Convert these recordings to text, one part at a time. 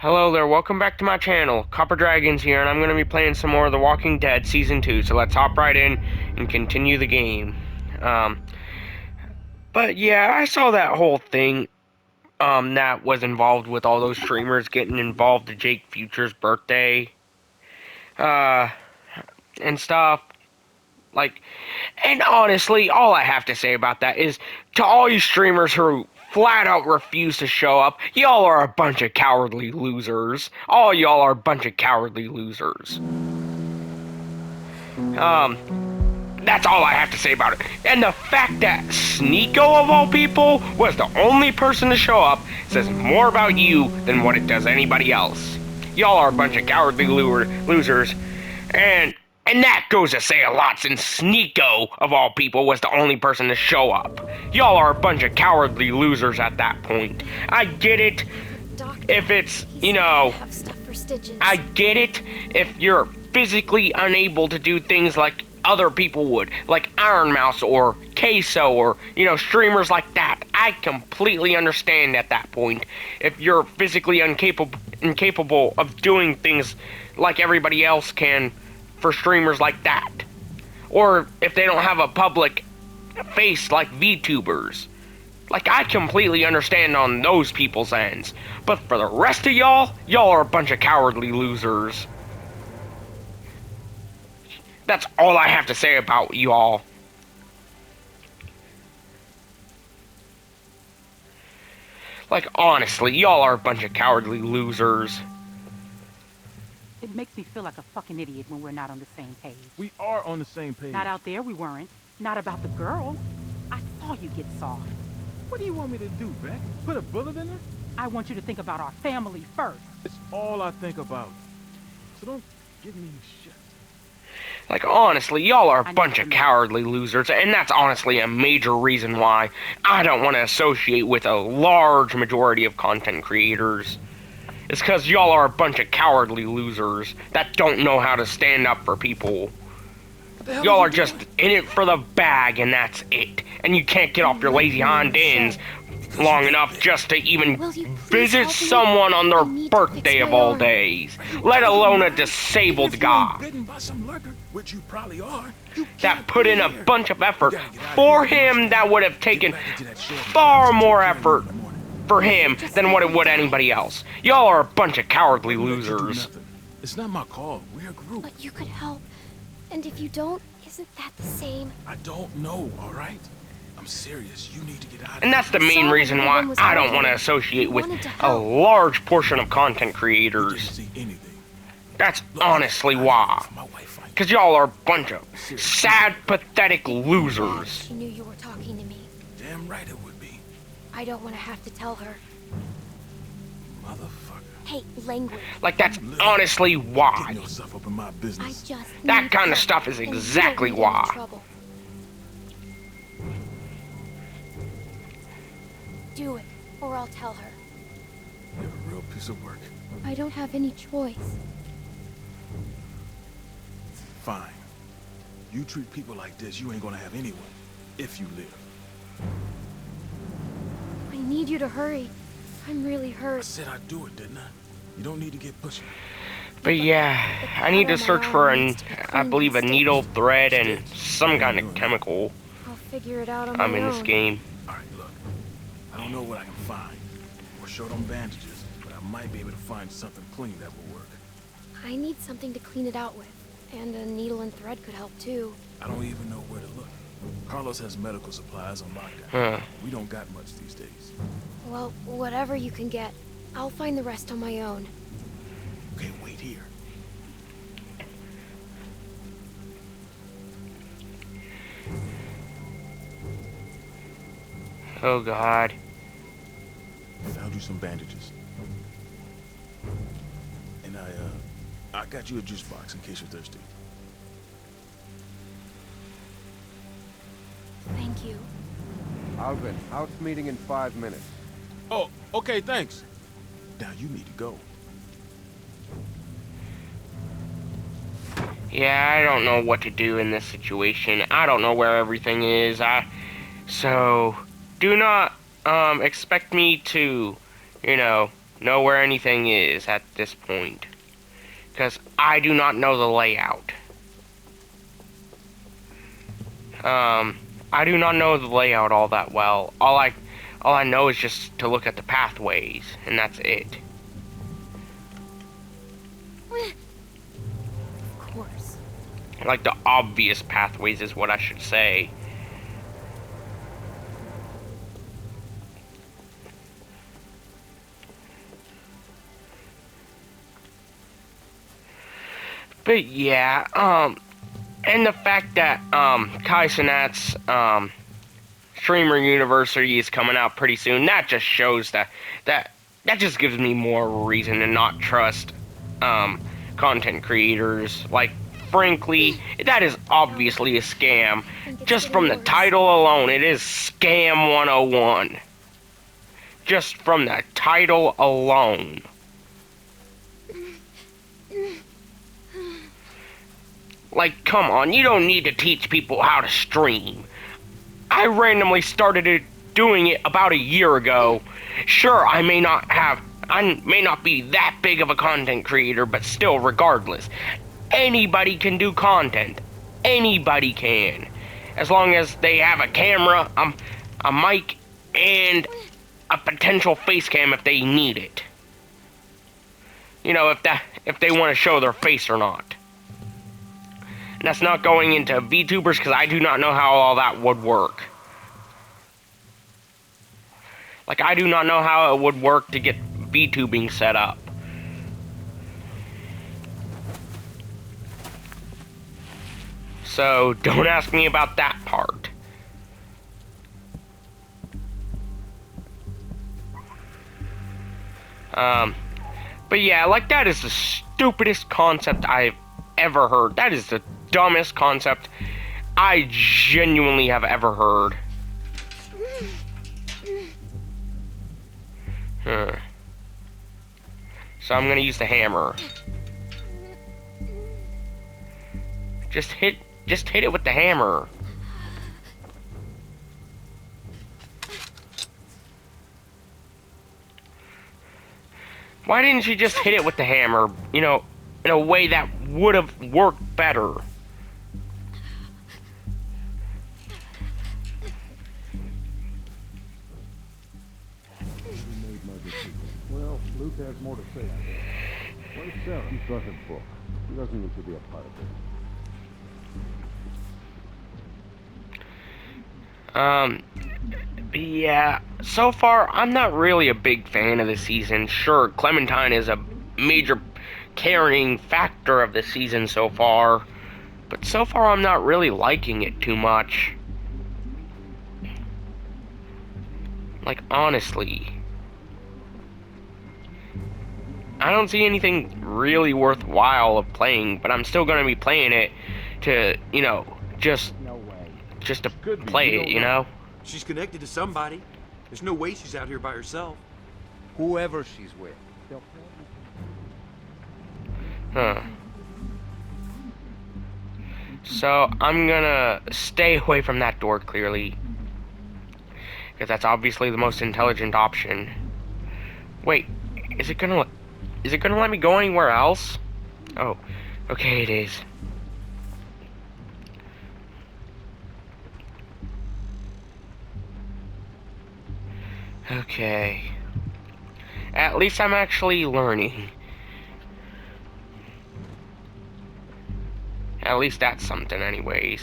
Hello there, welcome back to my channel. Copper Dragons here, and I'm going to be playing some more of The Walking Dead Season 2, so let's hop right in and continue the game. But yeah, I saw that whole thing, that was involved with all those streamers getting involved to Jake Future's birthday, uh, and stuff. Like, and honestly, all I have to say about that is, to all you streamers who flat out refuse to show up, y'all are a bunch of cowardly losers. All y'all are a bunch of cowardly losers. That's all I have to say about it. And the fact that Sneeko, of all people, was the only person to show up says more about you than what it does anybody else. Y'all are a bunch of cowardly losers, and that goes to say a lot since Sneeko, of all people, was the only person to show up. Y'all are a bunch of cowardly losers at that point. I get it if it's, I get it if you're physically unable to do things like other people would, like Iron Mouse or Queso or, streamers like that. I completely understand at that point if you're physically incapable of doing things like everybody else can for streamers like that. Or if they don't have a public face like VTubers. Like, I completely understand on those people's ends. But for the rest of y'all are a bunch of cowardly losers. That's all I have to say about y'all. Like, honestly, y'all are a bunch of cowardly losers. It makes me feel like a fucking idiot when we're not on the same page. We are on the same page. Not out there, we weren't. Not about the girl. I saw you get soft. What do you want me to do, Beck? Put a bullet in her? I want you to think about our family first. It's all I think about. So don't give me shit. Like, honestly, y'all are a bunch of cowardly losers, and that's honestly a major reason why I don't want to associate with a large majority of content creators. It's because y'all are a bunch of cowardly losers that don't know how to stand up for people. Y'all are just in it for the bag, and that's it. And you can't get off your lazy hind ends long enough just to even visit someone on their birthday of all days, let alone a disabled guy that put in a bunch of effort for him that would have taken far more effort for him than what it would anybody else. Y'all are a bunch of cowardly losers. It's not my call. We're a group. But you could help. And if you don't, isn't that the same? I don't know, all right? I'm serious. You need to get out of here. And that's the main reason why I don't want to associate with a large portion of content creators. That's honestly why. Because y'all are a bunch of sad, pathetic losers. She knew you were talking to me. Damn right it would be. I don't want to have to tell her. Motherfucker. Hey, language. Like, that's honestly why. Getting yourself up in my business. I just That kind of stuff is exactly why. Do it, or I'll tell her. You're a real piece of work. I don't have any choice. Fine. You treat people like this, you ain't gonna have anyone. If you live. I need you to hurry. I'm really I hurt. said I'd do it, didn't I? You don't need to get pushy. But yeah, I need to search for I believe a needle, thread, and some kind of chemical I'll figure it out on my own. in this game. Alright, look. I don't know what I can find. We're short on bandages, but I might be able to find something clean that will work. I need something to clean it out with. And a needle and thread could help too. I don't even know where to look. Carlos has medical supplies on lockdown. Huh. We don't got much these days. Well, whatever you can get. I'll find the rest on my own. Okay, wait here. Oh God. Found you some bandages. And I got you a juice box in case you're thirsty. Thank you. Alvin, house meeting in 5 minutes. Oh, okay, thanks. Now you need to go. Yeah, I don't know what to do in this situation. I don't know where everything is. So do not expect me to, know where anything is at this point. Because I do not know the layout. I do not know the layout all that well. All I know is just to look at the pathways, and that's it. Of course. Like the obvious pathways is what I should say. But yeah, and the fact that Kai Cenat's Streamer University is coming out pretty soon, that just shows that just gives me more reason to not trust content creators. Like, frankly, that is obviously a scam. Just from the title alone, it is Scam 101. Just from the title alone. Like, come on, you don't need to teach people how to stream. I randomly started doing it about a year ago. Sure, I may not be that big of a content creator, but still, regardless, anybody can do content. Anybody can. As long as they have a camera, a mic, and a potential face cam if they need it. You know, if they want to show their face or not. And that's not going into VTubers, because I do not know how all that would work. Like, I do not know how it would work to get VTubing set up. So, don't ask me about that part. But yeah, like, that is the stupidest concept I've ever heard. That is the dumbest concept I genuinely have ever heard. So I'm gonna use the hammer. Just hit it with the hammer. Why didn't you just hit it with the hammer, you know, in a way that would have worked better? Well, Luke has more to say. Where's Sarah? He's got his book. He doesn't need to be a part of it. Yeah, so far, I'm not really a big fan of the season. Sure, Clementine is a major carrying factor of the season so far, but so far I'm not really liking it too much. Like, honestly. I don't see anything really worthwhile of playing, but I'm still gonna be playing it to, you know, just to play it, you know? She's connected to somebody. There's no way she's out here by herself. Whoever she's with. Huh. So, I'm gonna stay away from that door, clearly. Because that's obviously the most intelligent option. Wait, is it gonna let me go anywhere else? Oh, okay, it is. Okay. At least I'm actually learning. At least that's something anyways.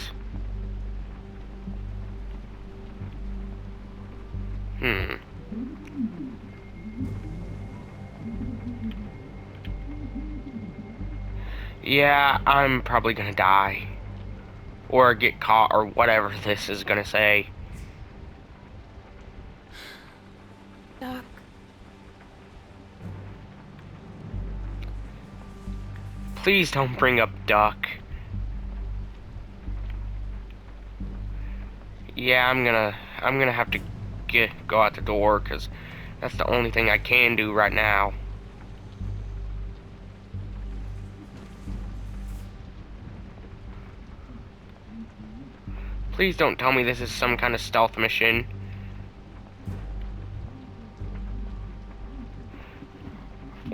Yeah, I'm probably gonna die. Or get caught, or whatever this is gonna say. Doc. Please don't bring up Duck. Yeah, I'm gonna have to go out the door, because that's the only thing I can do right now. Please don't tell me this is some kind of stealth mission.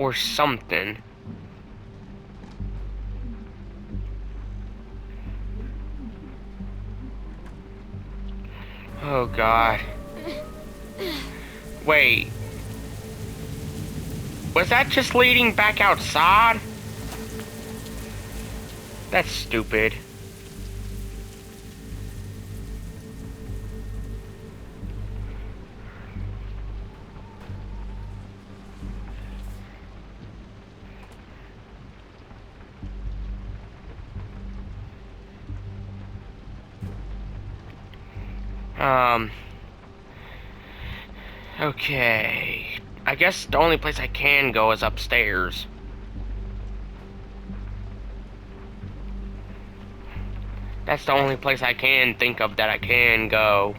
or something. Oh god. Wait. Was that just leading back outside? That's stupid. Okay. I guess the only place I can go is upstairs. That's the only place I can think of that I can go.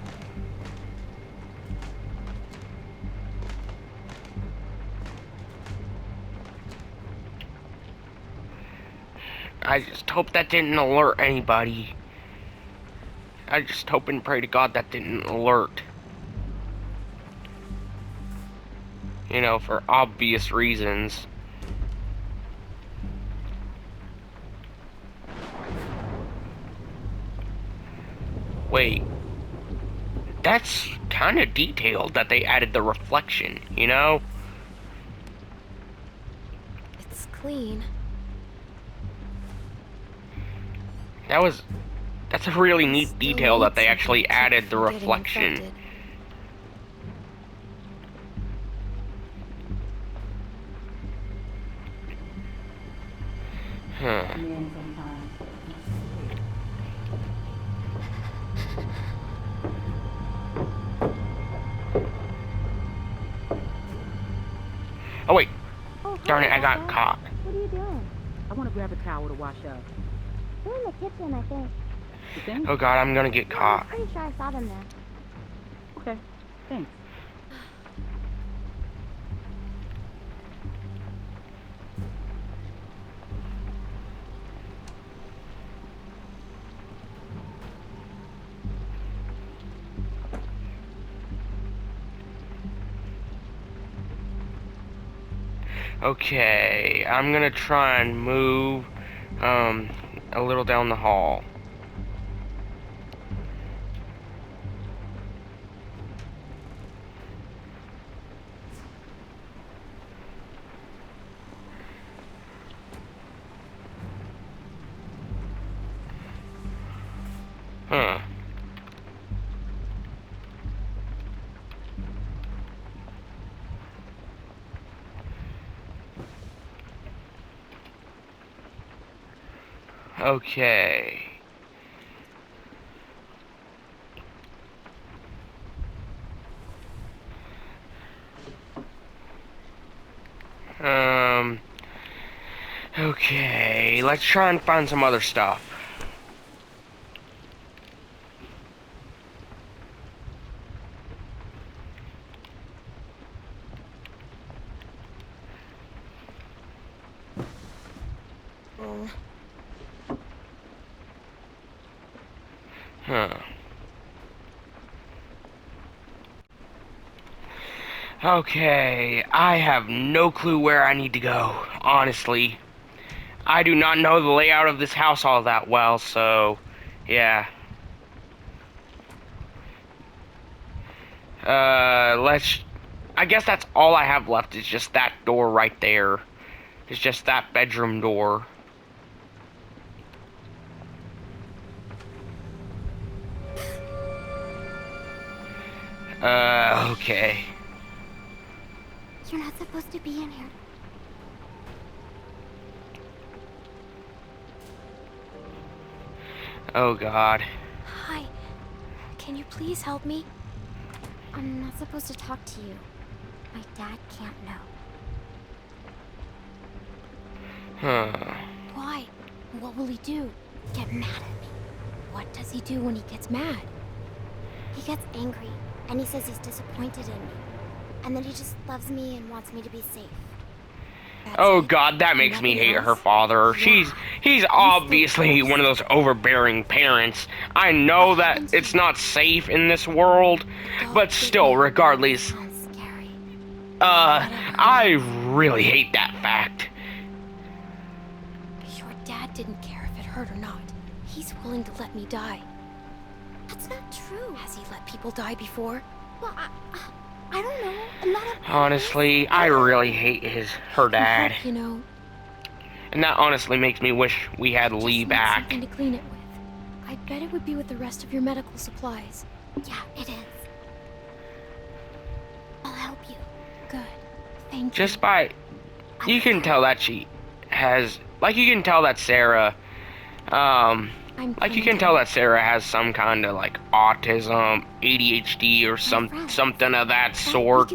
I just hope that didn't alert anybody. I just hope and pray to God that didn't alert. You know, for obvious reasons. Wait. That's kind of detailed that they added the reflection, you know? It's clean. That's a really neat detail that they actually added the reflection. Huh. Oh wait, darn it, I got caught. What are you doing? I want to grab a towel to wash up. They're in the kitchen, I think. You think? Oh god, I'm gonna get caught. I'm pretty sure I saw them there. Okay, thanks. Okay, I'm gonna try and move a little down the hall. Huh. Okay. Okay, let's try and find some other stuff. Huh. Okay, I have no clue where I need to go, honestly. I do not know the layout of this house all that well, so, yeah. I guess that's all I have left is just that door right there. It's just that bedroom door. Okay. You're not supposed to be in here. Oh god. Hi. Can you please help me? I'm not supposed to talk to you. My dad can't know. Huh. Why? What will he do? Get mad at me. What does he do when he gets mad? He gets angry, and he says he's disappointed in me. And that he just loves me and wants me to be safe. That's Oh it? god, that makes me Nothing hate her else? father. Yeah. He's obviously one of those overbearing parents. I know What that happened to it's you? not safe in this world, Don't but give still, me- regardless, Sounds scary. I really hate that fact. Your dad didn't care if it hurt or not. He's willing to let me die. That's not true. Has he let people die before? Well, I don't know. I'm not a... Honestly, I really hate her dad. You know, And that honestly makes me wish we had just Lee need back. something to clean it with. I bet it would be with the rest of your medical supplies. Yeah, it is. I'll help you. Good. Thank you. Just by... You can tell that she has... Like, you can tell that Sarah... Like, you can tell that Sarah has some kind of, like, autism, ADHD, or something of that sort.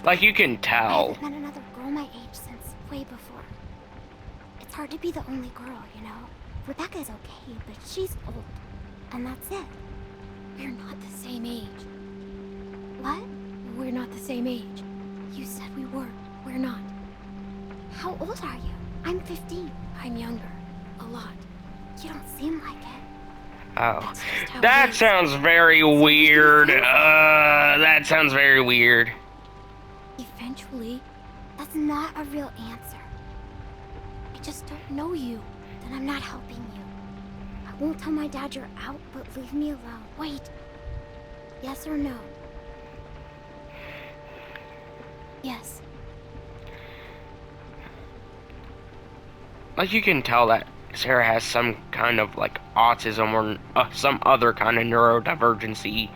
Like, you can I tell. haven't met another girl my age since way before. It's hard to be the only girl, you know? Rebecca's okay, but she's old. And that's it. We're not the same age. What? We're not the same age. You said we were. We're not. How old are you? I'm 15. I'm younger. A lot. You don't seem like it. Oh. That's just how it That is. sounds very weird. That sounds very weird. Eventually. That's not a real answer. I just don't know you. Then I'm not helping you. I won't tell my dad you're out, but leave me alone. Wait. Yes or no? Yes. Like, you can tell that Sarah has some kind of, like, autism or some other kind of neurodivergency.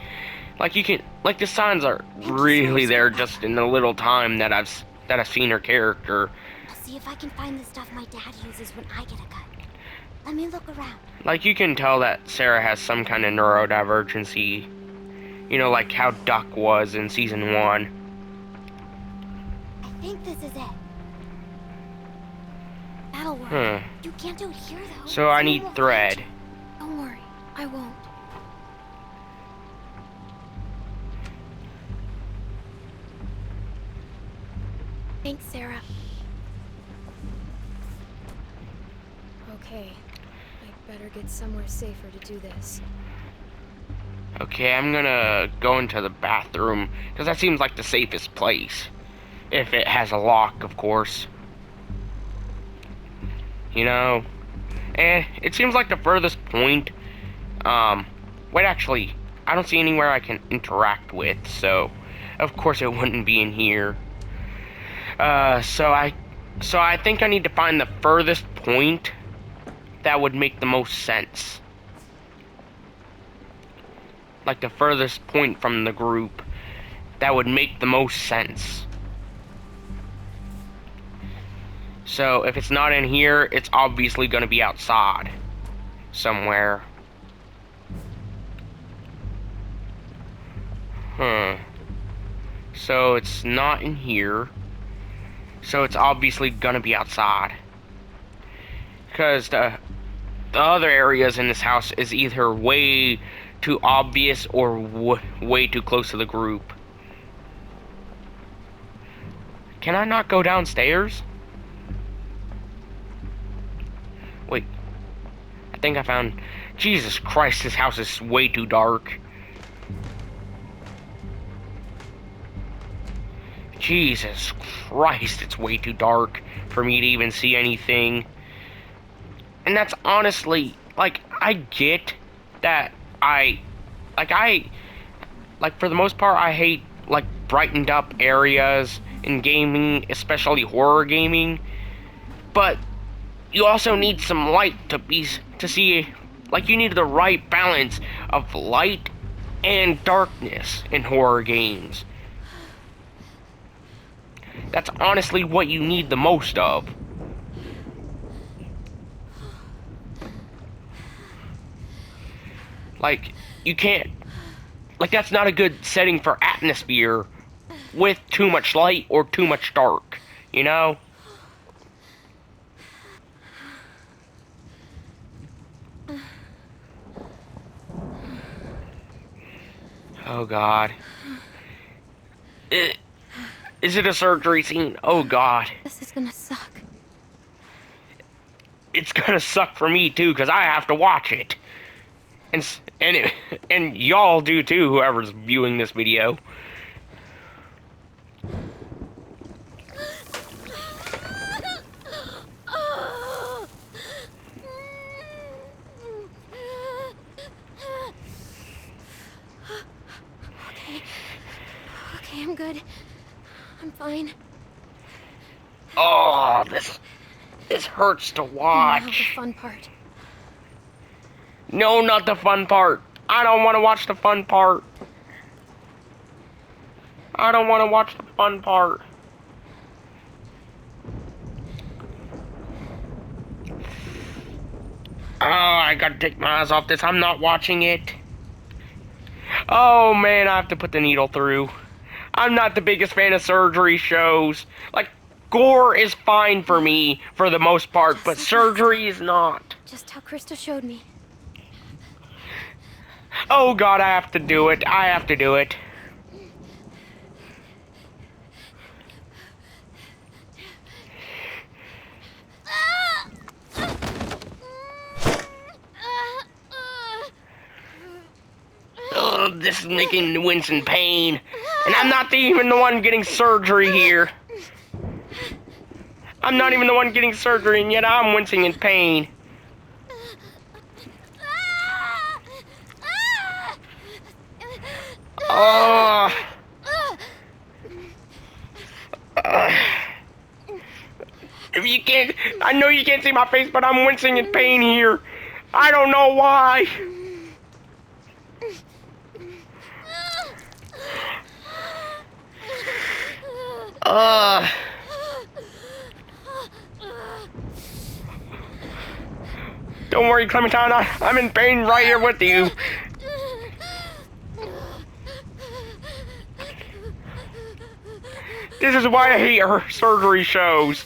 Like, you can... Like, the signs are really there just in the little time that I've seen her character. I'll see if I can find the stuff my dad uses when I get a cut. Let me look around. Like, you can tell that Sarah has some kind of neurodivergency. You know, like how Duck was in season 1. I think this is it. That'll work. You can't do it here, though. So I Someone need will find thread. you. Don't worry. I won't. Thanks, Sarah. Okay. I better get somewhere safer to do this. Okay, I'm gonna go into the bathroom, because that seems like the safest place. If it has a lock, of course. You know? It seems like the furthest point. Wait, actually, I don't see anywhere I can interact with, so of course it wouldn't be in here. So I think I need to find the furthest point that would make the most sense. Like the furthest point from the group that would make the most sense. So if it's not in here, it's obviously going to be outside somewhere. So it's not in here. So it's obviously going to be outside. Because the other areas in this house is either way too obvious or way too close to the group. Can I not go downstairs? Wait. I think I found... Jesus Christ, this house is way too dark. Jesus Christ, it's way too dark for me to even see anything. And that's honestly, like, I get that for the most part, I hate, like, brightened up areas in gaming, especially horror gaming. But you also need some light to see, like, you need the right balance of light and darkness in horror games. That's honestly what you need the most of. Like, you can't... Like, that's not a good setting for atmosphere with too much light or too much dark, you know? Oh, God. Is it a surgery scene? Oh, God. This is gonna suck. It's gonna suck for me, too, because I have to watch it. And y'all do, too, whoever's viewing this video. fine? Oh, this hurts to Now the watch. fun part. No, not the fun part. I don't want to watch the fun part. I don't want to watch the fun part. Oh, I gotta take my eyes off this. I'm not watching it. Oh man, I have to put the needle through. I'm not the biggest fan of surgery shows. Like, gore is fine for me for the most part, Just but like surgery is not. Just how Krista showed me. Oh god, I have to do it. I have to do it. Ugh, this is making Winston pain. And I'm not even the one getting surgery here. I'm not even the one getting surgery, and yet I'm wincing in pain. Oh. If you can't, I know you can't see my face, but I'm wincing in pain here. I don't know why. Don't worry, Clementine, I'm in pain right here with you. This is why I hate her surgery shows.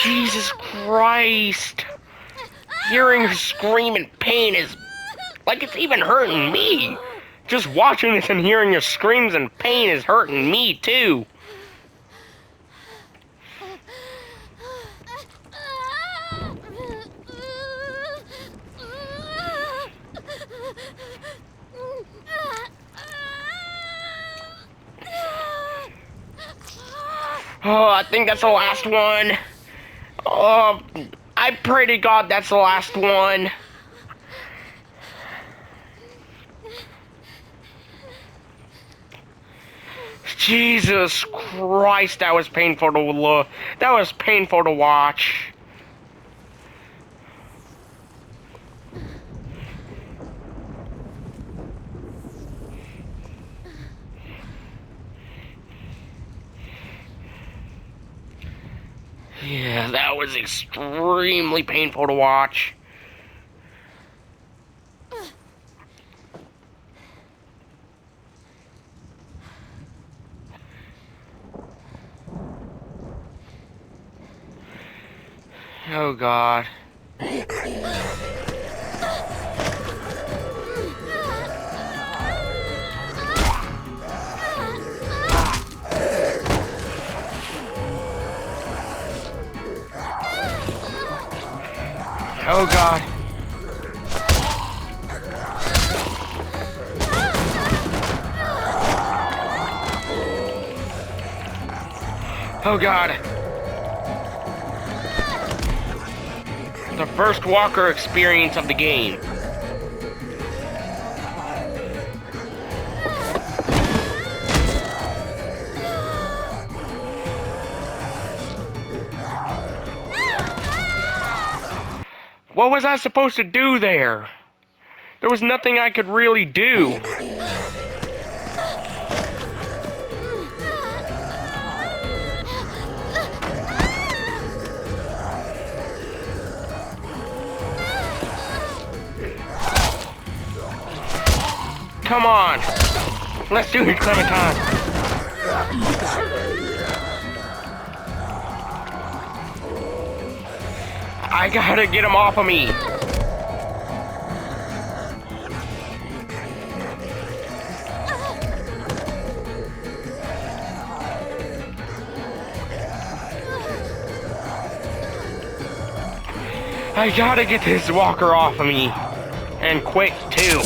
Jesus Christ. Hearing her scream in pain is like it's even hurting me. Just watching this and hearing her screams in pain is hurting me too. Oh, I think that's the last one. Oh, I pray to God that's the last one. Jesus Christ, that was painful to look. That was painful to watch. Yeah, that was extremely painful to watch. Oh God. Oh God. Oh God. The first Walker experience of the game. What was I supposed to do there? There was nothing I could really do. Come on. Let's do it, Clementine. I gotta get him off of me. I gotta get this walker off of me. And quick, too.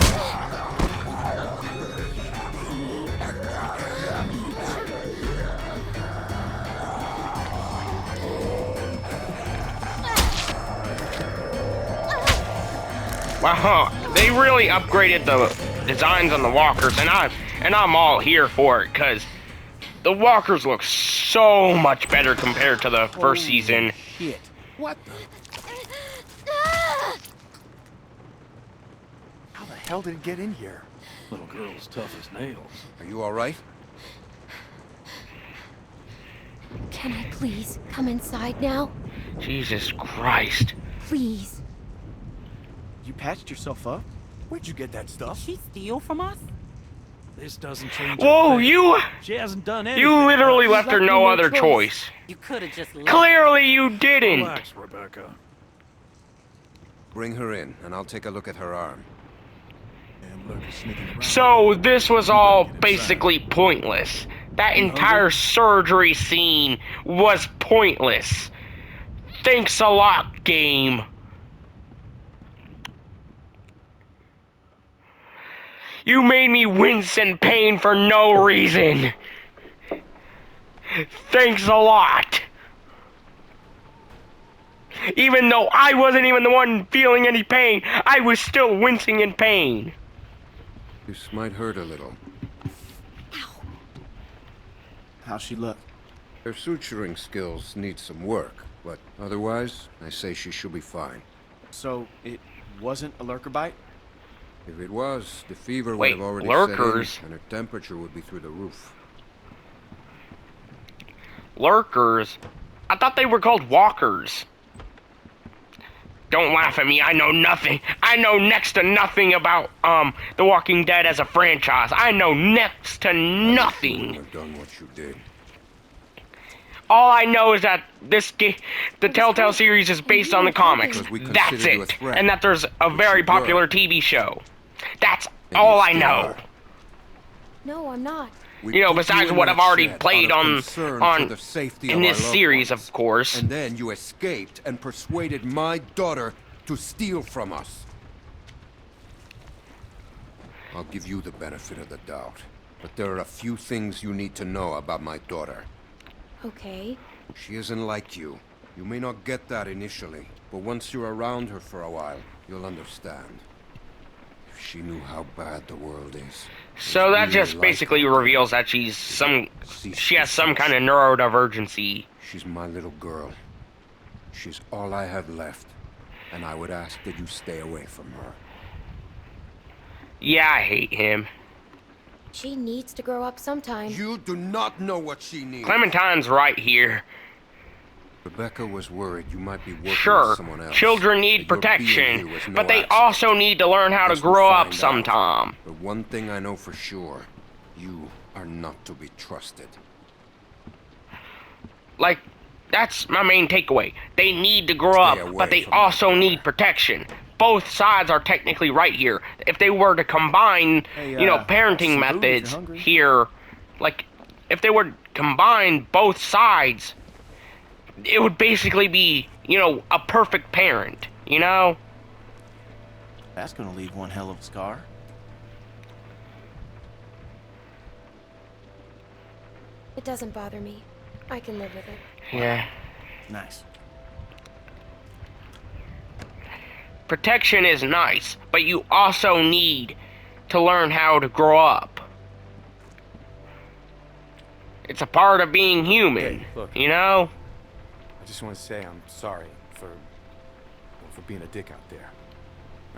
Wow, they really upgraded the designs on the walkers, and I'm all here for it, because the walkers look so much better compared to the first season. Shit. What the? How the hell did it get in here? Little girl's tough as nails. Are you all right? Can I please come inside now? Jesus Christ. Please. You patched yourself up? Where'd you get that stuff? She steal from us? This doesn't change. Whoa, you She hasn't done anything. you literally left her left me no no other choice. You could have just left. Clearly you didn't. Relax, Rebecca. Bring her in, and I'll take a look at her arm. Damn, Lurker's sneaking around. So this was all basically pointless. That entire surgery scene was pointless. Thanks a lot, game. You made me wince in pain for no reason. Thanks a lot. Even though I wasn't even the one feeling any pain, I was still wincing in pain. This might hurt a little. How's she look? Her suturing skills need some work, but otherwise, I say she should be fine. So, it wasn't a lurker bite? If it was, the fever Wait, would have already lurkers? set in, and her temperature would be through the roof. Lurkers? I thought they were called walkers. Don't laugh at me, I know nothing. I know next to nothing about, The Walking Dead as a franchise. I know next to You nothing. have done what you did. All I know is that the Telltale series is based on the comics. Because we That's consider you a it. threat. And that there's a very you were. popular TV show. That's And all you I still know. are. No, I'm not. We You know, put besides in what that I've already shed played out of on concern for the safety in of this our loved series, ones. of course. And then you escaped and persuaded my daughter to steal from us. I'll give you the benefit of the doubt, but there are a few things you need to know about my daughter. Okay. She isn't like you. You may not get that initially, but once you're around her for a while, you'll understand. If she knew how bad the world is. So that really just like basically her. reveals that she has some kind of neurodivergency. She's my little girl. She's all I have left, and I would ask that you stay away from her. Yeah, I hate him. She needs to grow up sometime. You do not know what she needs. Clementine's right here. Rebecca was worried you might be working Sure, with someone else. children that need your being protection, here was no but they accident. also need to learn how to Guess we'll grow up find out. sometime. But one thing I know for sure, you are not to be trusted. Like, that's my main takeaway. They need to grow up, away but they from also her. need protection. Both sides are technically right here. If they were to combine, Hey, parenting some food if methods you're hungry. here, like, if they were to combine both sides, it would basically be, a perfect parent, That's gonna leave one hell of a scar. It doesn't bother me. I can live with it. Yeah. Nice. Protection is nice, but you also need to learn how to grow up. It's a part of being human, Hey, look. I just want to say I'm sorry for being a dick out there.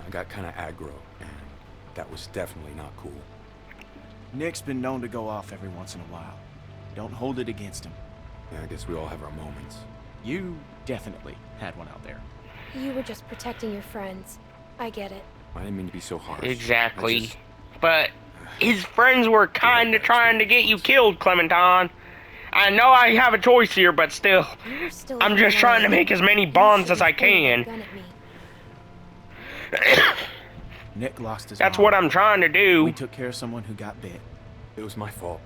I got kind of aggro, and that was definitely not cool. Nick's been known to go off every once in a while. Don't hold it against him. Yeah, I guess we all have our moments. You definitely had one out there. You were just protecting your friends. I get it. I didn't mean to be so harsh. Exactly. I just- But his friends were kind of trying to get you killed, Clementine. I know I have a choice here, but still, You were still I'm just trying to make as many bonds as I can. Gun at me. Nick lost his That's mom. what I'm trying to do. We took care of someone who got bit. It was my fault.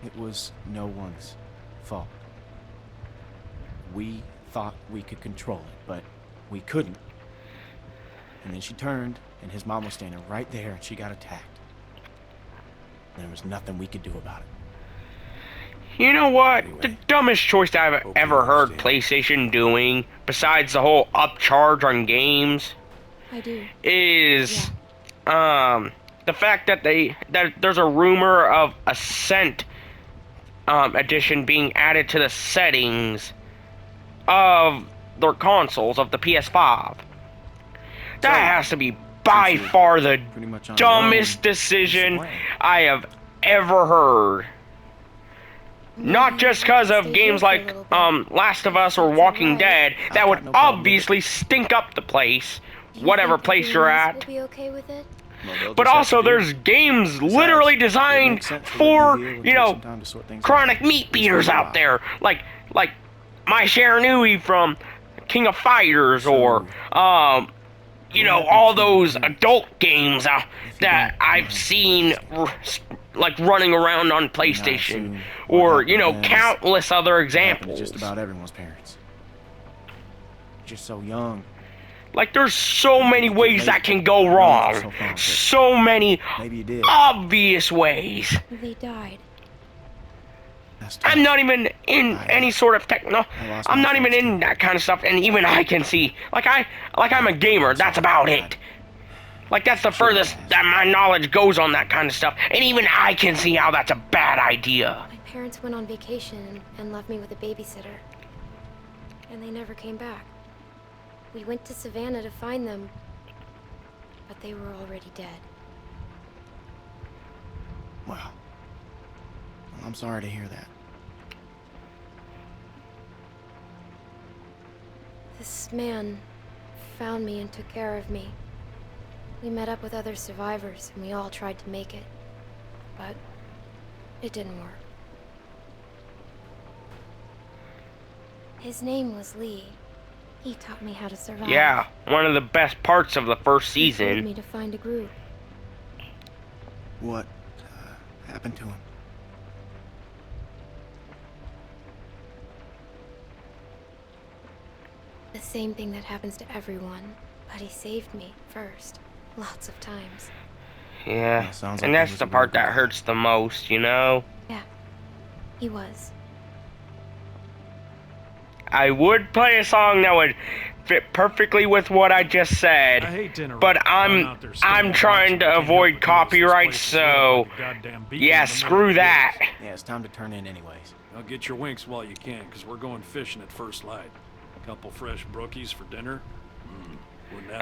It was no one's fault. We thought we could control it, but we couldn't. And then she turned, and his mom was standing right there, and she got attacked. And there was nothing we could do about it. You know what? Anyway. The dumbest choice I've ever heard PlayStation doing, besides the whole upcharge on games, I do. is the fact that there's a rumor of Ascent edition being added to the settings of their consoles of the PS5. That has to be by far the dumbest decision I have ever heard. Not just because of games like Last of Us or Walking Dead that would obviously stink up the place, whatever place you're at. Will be okay with it? But also there's games literally designed for, you know, chronic meat beaters out there, like My Sharanui from King of Fighters, or you know, all those adult games that I've seen like running around on PlayStation, or you know, countless other examples. Just about everyone's parents. You're so young. Like, there's so many ways that can go wrong. So many obvious ways. They died. I'm not even in any sort of I'm not even in that kind of stuff, and even I can see. Like I'm a gamer. That's about it. Like, that's the furthest that my knowledge goes on that kind of stuff, and even I can see how that's a bad idea. My parents went on vacation and left me with a babysitter, and they never came back. We went to Savannah to find them, but they were already dead. Wow. Well, I'm sorry to hear that. This man found me and took care of me. We met up with other survivors, and we all tried to make it, but it didn't work. His name was Lee. He taught me how to survive. Yeah, one of the best parts of the first season. He told me to find a group. What happened to him? The same thing that happens to everyone, but he saved me first, lots of times. Yeah, and that's the part that hurts the most, you know? Yeah, he was. I would play a song that would fit perfectly with what I just said, but I'm trying to avoid copyright, so yeah, screw that. Yeah, it's time to turn in anyways. Now get your winks while you can, because we're going fishing at first light. Couple fresh brookies for dinner.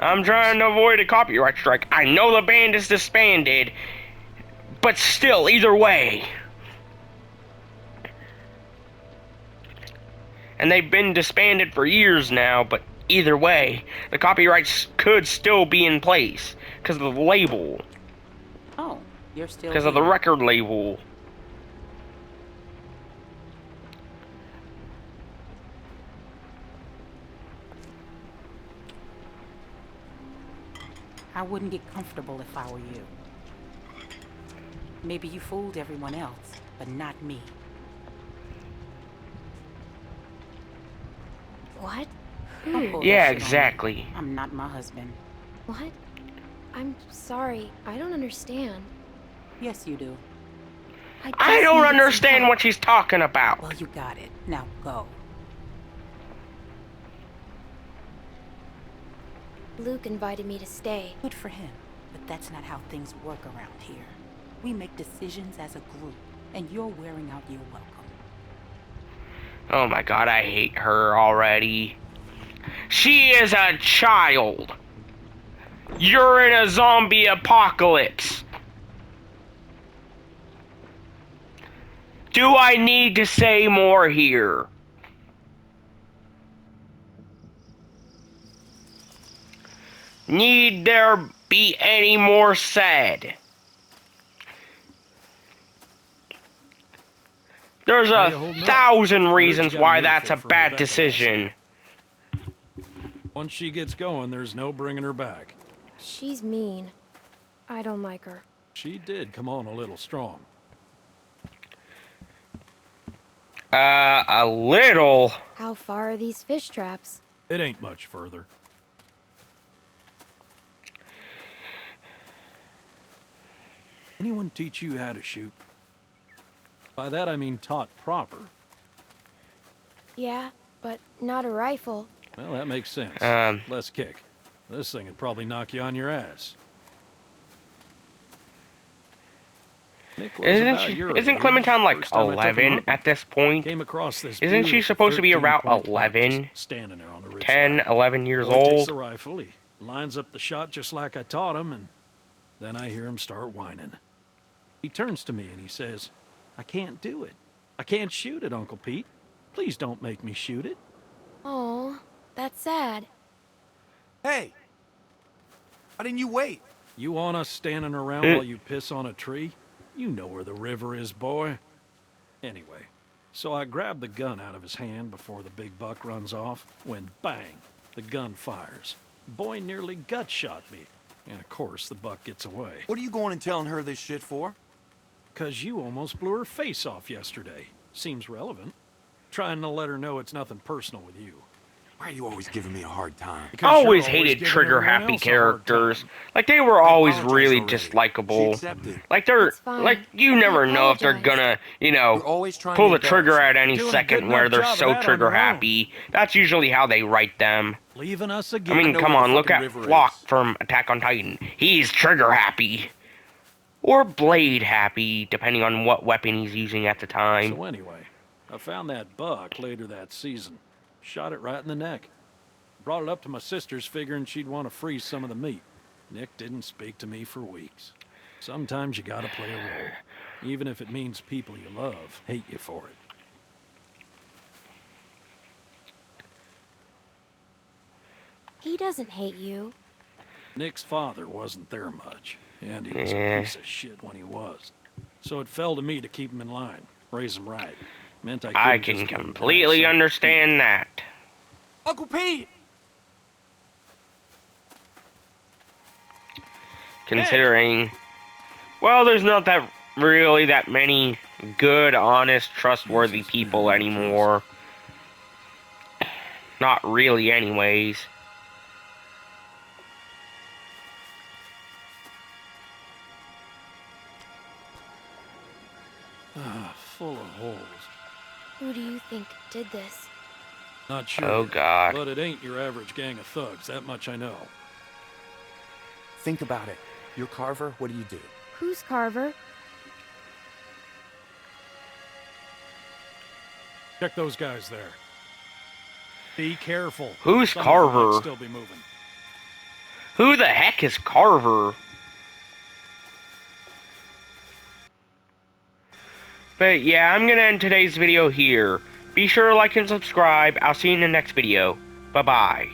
I'm trying to avoid a copyright strike. I know the band is disbanded, but still, either way. And they've been disbanded for years now, but either way, the copyrights could still be in place because of the label. Oh, you're still Because of the record label. I wouldn't get comfortable if I were you. Maybe you fooled everyone else, but not me. What? Yeah, exactly. I'm not my husband. What? I'm sorry. I don't understand. Yes, you do. I don't understand what she's talking about. Well, you got it. Now go. Luke invited me to stay. Good for him, but that's not how things work around here. We make decisions as a group, and you're wearing out your welcome. Oh my god, I hate her already. She is a child. You're in a zombie apocalypse. Do I need to say more here? Need there be any more said? There's 1,000 reasons why that's a bad decision. Once she gets going, there's no bringing her back. She's mean. I don't like her. She did come on a little strong. A little? How far are these fish traps? It ain't much further. Anyone teach you how to shoot? By that I mean taught proper. Yeah, but not a rifle. Well, that makes sense. Less kick. This thing would probably knock you on your ass. Nick was about your Isn't age. Clementine like First time I took him 11 hunting. at this point? Came across this Isn't she beautiful supposed to be about 13-point buck 11? just standing there on the ridge 10, line. 11 years Boy takes old? the rifle, he lines up the shot just like I taught him, and then I hear him start whining. He turns to me and he says, "I can't do it. I can't shoot it, Uncle Pete. Please don't make me shoot it." Oh, that's sad. Hey! Why didn't you wait? You want us standing around while you piss on a tree? You know where the river is, boy. Anyway, so I grabbed the gun out of his hand before the big buck runs off, when bang, the gun fires. Boy nearly gut shot me, and of course the buck gets away. What are you going and telling her this shit for? 'Cause you almost blew her face off yesterday. Seems relevant. Trying to let her know it's nothing personal with you. Why are you always giving me a hard time? Because Always you're hated giving trigger-happy everyone else a hard characters. time. Like, they were always apologized really already. dislikable. She accepted. Like, they're, It's fine. like, you never He know if they're apologized. gonna, you You're know, always trying pull to the trigger embarrass at any Doing a second good where enough they're job of so that on your own. trigger-happy. That's usually how they write them. Leaving us I again. mean, know come where the on, look fucking at river Flock is. from Attack on Titan. He's trigger-happy. Or blade-happy, depending on what weapon he's using at the time. So anyway, I found that buck later that season. Shot it right in the neck. Brought it up to my sister's figuring she'd want to freeze some of the meat. Nick didn't speak to me for weeks. Sometimes you gotta play a role, even if it means people you love hate you for it. He doesn't hate you. Nick's father wasn't there much, and he was Yeah. a piece of shit when he was. So it fell to me to keep him in line, raise him right. Meant I I couldn't can just give him completely that understand that. Uncle Pete! Considering, well, there's not really that many good, honest, trustworthy people anymore. Not really, anyways. full of holes. Who do you think did this? Not sure. Oh, yet, God. But it ain't your average gang of thugs, that much I know. Think about it. You're Carver, what do you do? Who's Carver? Check those guys there. Be careful. Who's Some of them might Carver? still be moving. Who the heck is Carver? But yeah, I'm gonna end today's video here. Be sure to like and subscribe. I'll see you in the next video. Bye-bye.